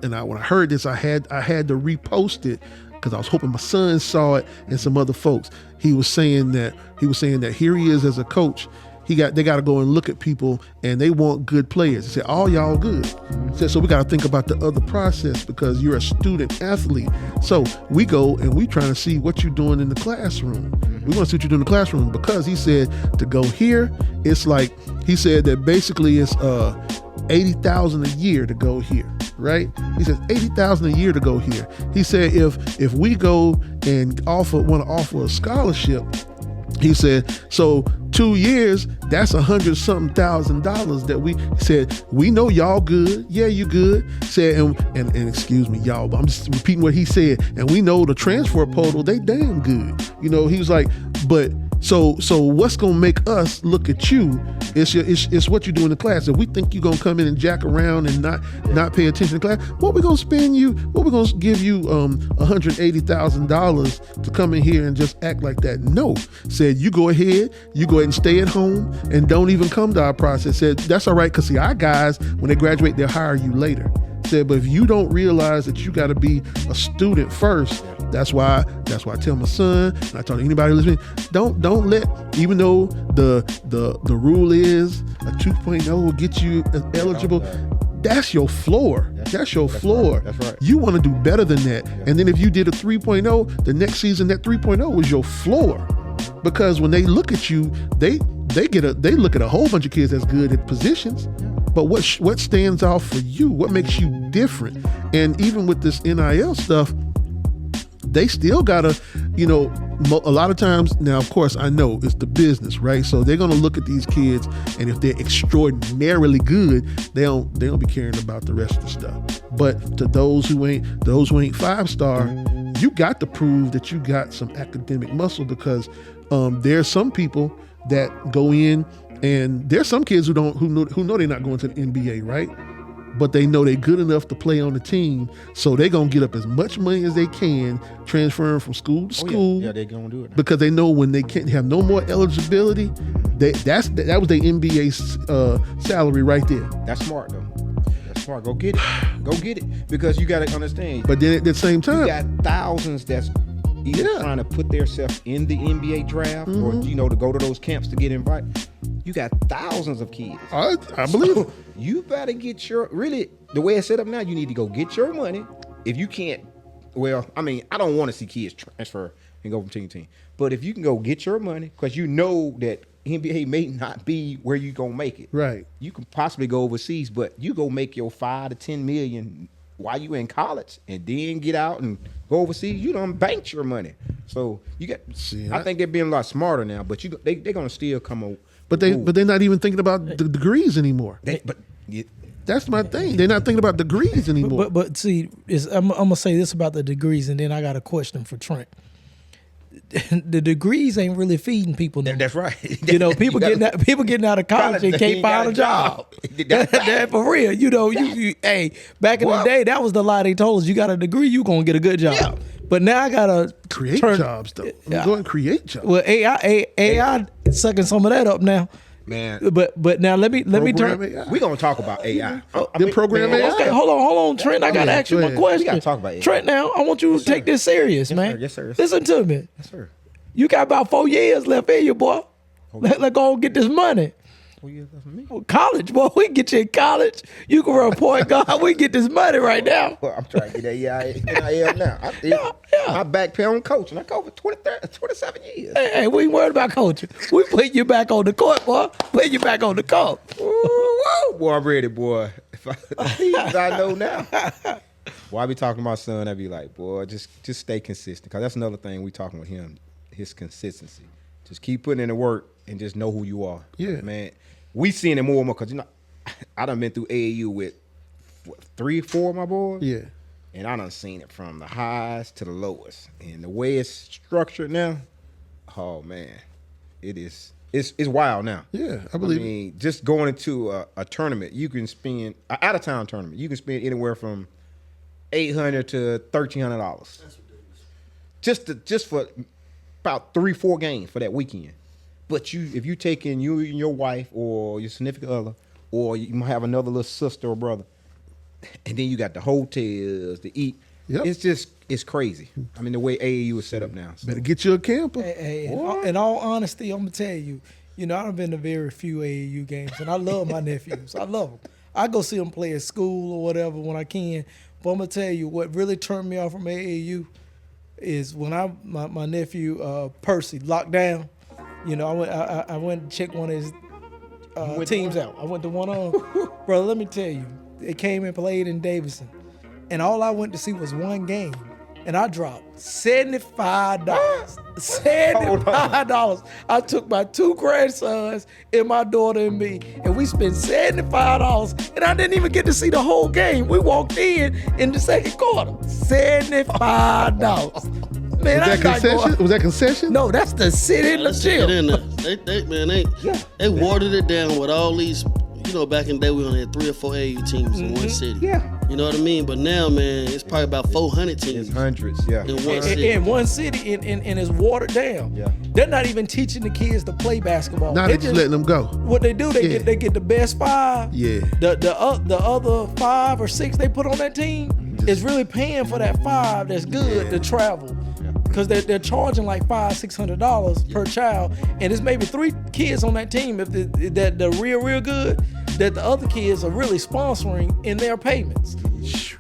when I heard this, I had to repost it because I was hoping my son saw it and some other folks. He was saying that here he is as a coach. They got to go and look at people, and they want good players. He said, all y'all good. He said, so we got to think about the other process because you're a student athlete. So we go and we trying to see what you're doing in the classroom. We want to see what you're doing in the classroom because he said to go here, it's like, he said that basically it's $80,000 a year to go here, right? He says $80,000 a year to go here. He said if we go and want to offer a scholarship, he said, so 2 years, that's $100,000 that we said, we know y'all good. Yeah, you good. Said, and excuse me, y'all, but I'm just repeating what he said. And we know the transfer portal, they damn good. You know, he was like, but so what's gonna make us look at you? It's what you do in the class. If we think you're gonna come in and jack around and not pay attention to class, what we gonna give you $180,000 to come in here and just act like that? No. Said you go ahead and stay at home and don't even come to our process. Said that's all right, because see, our guys, when they graduate, they'll hire you later. Said, but if you don't realize that you got to be a student first, that's why I tell my son, and I tell anybody listening, don't let, even though the rule is a 2.0 will get you eligible, that's your floor. That's your floor. Right. That's right. You want to do better than that. Yeah. And then if you did a 3.0, the next season that 3.0 was your floor. Because when they look at you, they look at a whole bunch of kids that's good at positions. But what stands out for you? What makes you different? And even with this NIL stuff, they still gotta, a lot of times, now of course I know it's the business, right? So they're gonna look at these kids, and if they're extraordinarily good, they don't be caring about the rest of the stuff. But to those who ain't 5-star, you got to prove that you got some academic muscle, because there's some people that go in, and there's some kids who know they're not going to the NBA, right? But they know they're good enough to play on the team, so they're gonna get up as much money as they can, transferring from school to school. Yeah, they're gonna do it now. Because they know when they can't have no more eligibility, that was their NBA salary right there. That's smart though. That's smart. Go get it. Because you got to understand. But then at the same time, you got thousands that's either trying to put themselves in the NBA draft, or to go to those camps to get invited. You got thousands of kids. I believe it. You better get the way it's set up now, you need to go get your money. If you can't, well, I mean, I don't want to see kids transfer and go from team to team. But if you can go get your money, because you know that NBA may not be where you gonna make it. Right. You can possibly go overseas, but you go make your $5 to $10 million while you in college, and then get out and go overseas. You done banked your money. So you got. I think they're being a lot smarter now, but they're gonna still come on. But they're not even thinking about the degrees anymore. That's my thing. They're not thinking about degrees anymore. But see, I'm gonna say this about the degrees, and then I got a question for Trent. The degrees ain't really feeding people now. That's right. People getting out of college and can't find a job. That for real. Hey, back in the day, that was the lie they told us. You got a degree, you gonna get a good job. Yeah. But now I gotta create jobs though. Go and create jobs. Well, AI sucking some of that up now. Man, but now let me turn. AI. We gonna talk about AI. Program AI. Okay, hold on, Trent. I gotta ask you my question. We gotta talk about AI. Trent, now I want you to take this serious, man. Yes, sir. Listen to me. Yes, sir. You got about 4 years left in you, boy. Let's go get this money. 4 years left for me. College, boy. We can get you in college. You can run point guard. We can get this money right now. Well, I'm trying to get that NIL now. I back pay on coaching. I coached for 27 years. Hey, we ain't worried about coaching. We put you back on the court, boy. Put you back on the court. Whoa, boy, I'm ready, boy. If I know now. While I be talking to my son, I be like, boy, just stay consistent. Because that's another thing we talking with him, his consistency. Just keep putting in the work and just know who you are. Yeah. Man, we seeing it more and more because, I done been through AAU with 3 or 4 of my boys. Yeah. And I done seen it from the highs to the lowest. And the way it's structured now, oh, man, it's wild now. Yeah, I believe just going into a tournament, you can spend, an out-of-town tournament, you can spend anywhere from $800 to $1,300. That's ridiculous. Just for about 3-4 games for that weekend. But if you take in you and your wife or your significant other, or you might have another little sister or brother, and then you got the hotels, the eat. Yep. It's crazy. I mean, the way AAU is set up now. So. Better get you a camper. Hey, in all honesty, I'm gonna tell you, I've been to very few AAU games, and I love my nephews. I love them. I go see them play at school or whatever when I can. But I'm gonna tell you what really turned me off from AAU is when my nephew Percy locked down. I went to check one of his teams out. I went to one of them. Brother, let me tell you, they came and played in Davidson, and all I went to see was one game, and I dropped $75. $75. I took my 2 grandsons and my daughter and me, and we spent $75, and I didn't even get to see the whole game. We walked in the second quarter. $75. Man, Was that concession? Was that concession? No, that's the sit in the Get gym. in there. They watered it down with all these. Back in the day we only had 3 or 4 AAU teams in one city. Yeah. You know what I mean? But now, man, it's probably about 400 teams. It's hundreds, yeah. In one city. In one city, and it's watered down. Yeah. They're not even teaching the kids to play basketball. Now they're just letting them go. What they do, they get the best 5. Yeah. The other 5 or 6 they put on that team is really paying for that 5 that's good to travel. Because they're charging like $500-$600 per child, and there's maybe 3 kids on that team if they're real good, that the other kids are really sponsoring in their payments.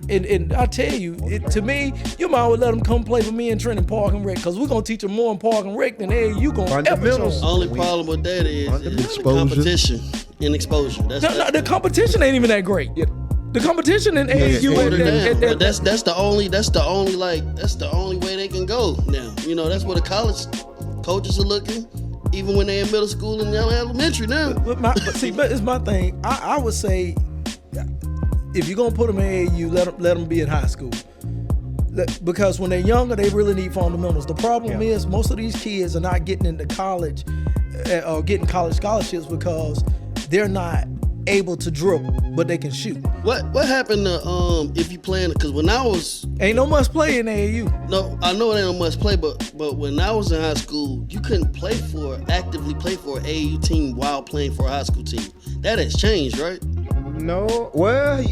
And I tell you, to me, you might well let them come play for me in Trenton Park and Rec, because we're gonna teach them more in Park and Rec than you gonna ever Fundamentals. show. Only problem with that is Exposure. competition and exposure. No, the competition ain't even that great. Yeah. The competition in AAU Watered down. But and that's the only way they can go now. That's where the college coaches are looking, even when they're in middle school and elementary now. But it's my thing. I would say, if you're gonna put them in AAU, let them be in high school. Because when they're younger, they really need fundamentals. The problem is most of these kids are not getting into college or getting college scholarships because they're not able to dribble, but they can shoot. What happened to if you playing? Because when I was Ain't no must play in AAU. no, I know it ain't no much play, but when I was in high school, you couldn't actively play for an AAU team while playing for a high school team. That has changed, right? No, well,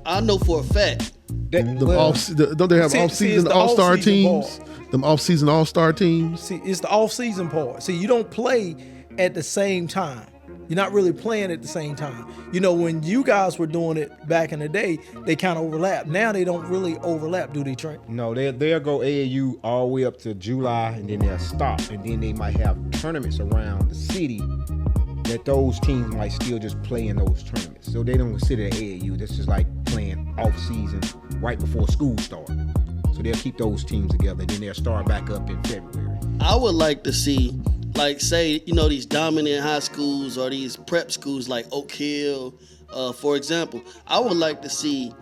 I know for a fact. Don't they have See, off-season it's the all-star off-season teams? Them off-season all-star teams? See, it's the off-season part. See, you don't play at the same time. You're not really playing at the same time. When you guys were doing it back in the day, they kind of overlap. Now they don't really overlap, do they, Trent? no, they'll go AAU all the way up to July, and then they'll stop, and then they might have tournaments around the city that those teams might still just play in those tournaments. So they don't consider AAU. This is like playing off season right before school starts. So they'll keep those teams together, and then they'll start back up in February. I would like to see, like, say, these dominant high schools or these prep schools like Oak Hill, for example. I would like to see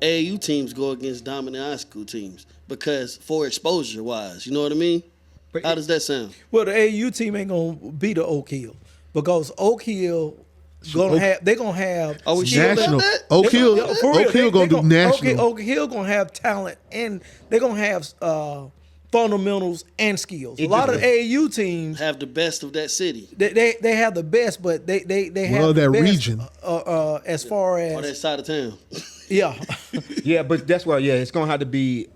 AAU teams go against dominant high school teams because for exposure wise, you know what I mean? But How does that sound? Well, the AAU team ain't gonna beat the Oak Hill because Oak Hill gonna have. Are we sure about National. that? Oak Hill gonna do national. Oak Hill gonna have talent and they're gonna have fundamentals and skills. A lot of AAU teams Have the best of that city they have the best, but they have Well, the that best, region. as far or that as side of town. yeah. Yeah, but that's why. Yeah, it's gonna have to be.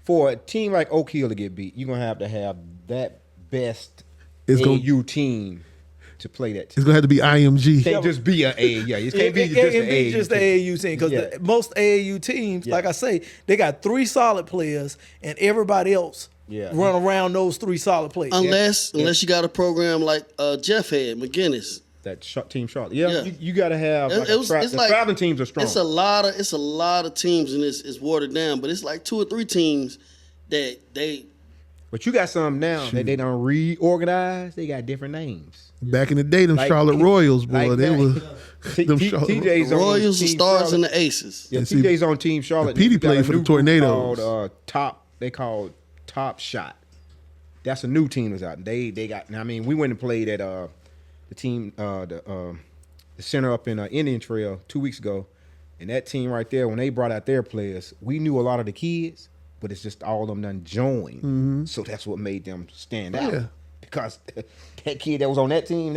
For a team like Oak Hill to get beat, you're gonna have to have that best AAU team to play that team. It's gonna have to be IMG. Can't just be an A. Yeah, it can't be It just an can't be AAU just the team. AAU team because Yeah. most AAU teams, like I say, they got 3 solid players and everybody else run around those 3 solid players. Unless you got a program like Jeff had, McGinnis. That team Charlotte. Yeah, Yeah. you got to have. Like It's the like traveling teams are strong. It's a lot of teams, and it's watered down. But it's like 2 or 3 teams that they. But you got some now that they don't reorganize. They got different names. Back in the day, them Like- Charlotte Royals, boy, like they that. were them Charlotte TJ's on Royals, the Team Stars, Charlotte. and the Aces. Yeah, And see, TJ's on Team Charlotte. the PD You got played a for the new group Tornadoes. Called, they called Top Shot. That's a new team that's out. They got. I mean, we went and played at the team the center up in Indian Trail 2 weeks ago, and that team right there, when they brought out their players, we knew a lot of the kids, but it's just all of them done joined. So that's what made them stand out. Yeah. Because that kid was on that team,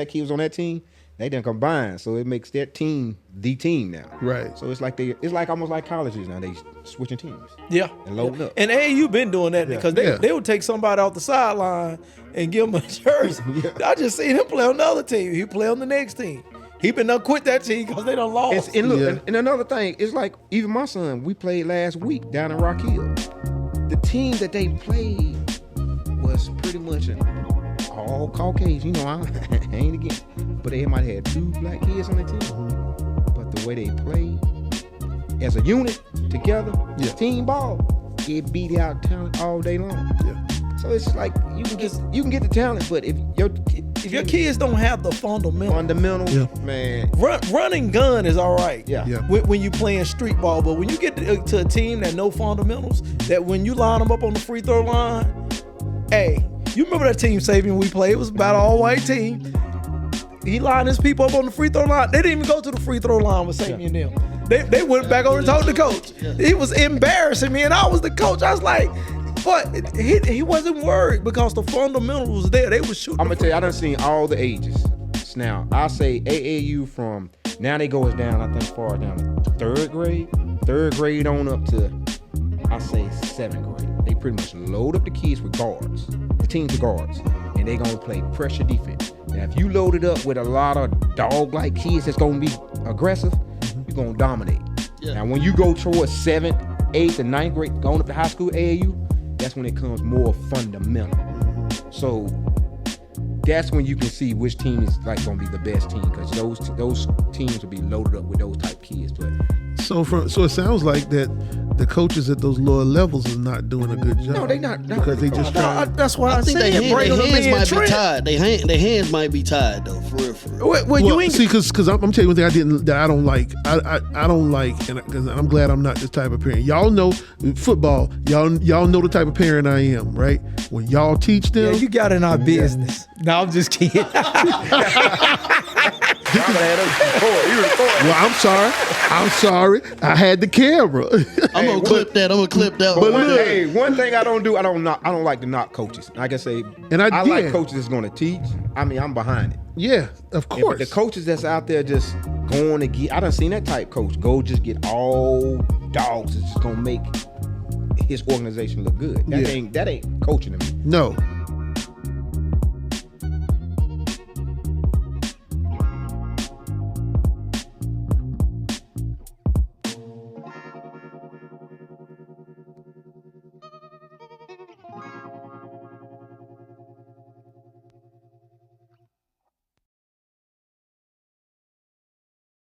They done combined, so it makes their team the team now. Right. So it's like almost like colleges now. They switching teams. Yeah. And loading up. And AAU been doing that because they would take somebody off the sideline and give him a jersey. I just seen him play on the other team. He play on the next team. He been done quit that team because they done lost. And look, and another thing, it's like even my son, we played last week down in Rock Hill. The team that they played was pretty much all Caucasian. You know, I ain't again. But they might have had 2 black kids on their team. But the way they played as a unit together, team ball, it beat out talent all day long. Yeah. So it's like you can get the talent, but if your kids don't have the fundamentals, man, running gun is all right. Yeah. When you playing street ball, but when you get to a team that know fundamentals, that when you line them up on the free throw line, hey, you remember that team Sabian we played? It was about an all-white team. He lined his people up on the free throw line. They didn't even go to the free throw line with Sabian and them. They went back over and talked to the coach. He was embarrassing me, and I was the coach. I was like, but he wasn't worried because the fundamentals was there. They was shooting. I'm gonna tell you, I done seen all the ages. Now I say AAU from now they go down. I think far down to third grade on up to I say 7th grade. They pretty much load up the kids with guards, the teams with guards, and they gonna play pressure defense. Now if you load it up with a lot of dog-like kids that's gonna be aggressive, you're gonna dominate. Yeah. Now when you go towards 7th, 8th, and 9th grade, going up to high school AAU, that's when it comes more fundamental. So that's when you can see which team is like gonna be the best team, because those teams will be loaded up with those type kids. But so it sounds like that the coaches at those lower levels is not doing a good job. No, they not because they just trying. That's why I think their hands might be tied. Their hands might be tied though, for real. Well, you ain't see, because I'm telling you one thing I don't like, and because I'm glad I'm not this type of parent. Y'all know football. Y'all know the type of parent I am, right? When y'all teach them, you got in our business. No, I'm just kidding. Well, I'm sorry. I had the camera. I'm gonna clip that. But one thing I don't do, I don't like to knock coaches. Like I say, and I like coaches that's gonna teach. I mean, I'm behind it. Yeah, of course. But the coaches that's out there just going to get, I done seen that type coach go just get all dogs. It's just gonna make his organization look good. That ain't coaching to me. No.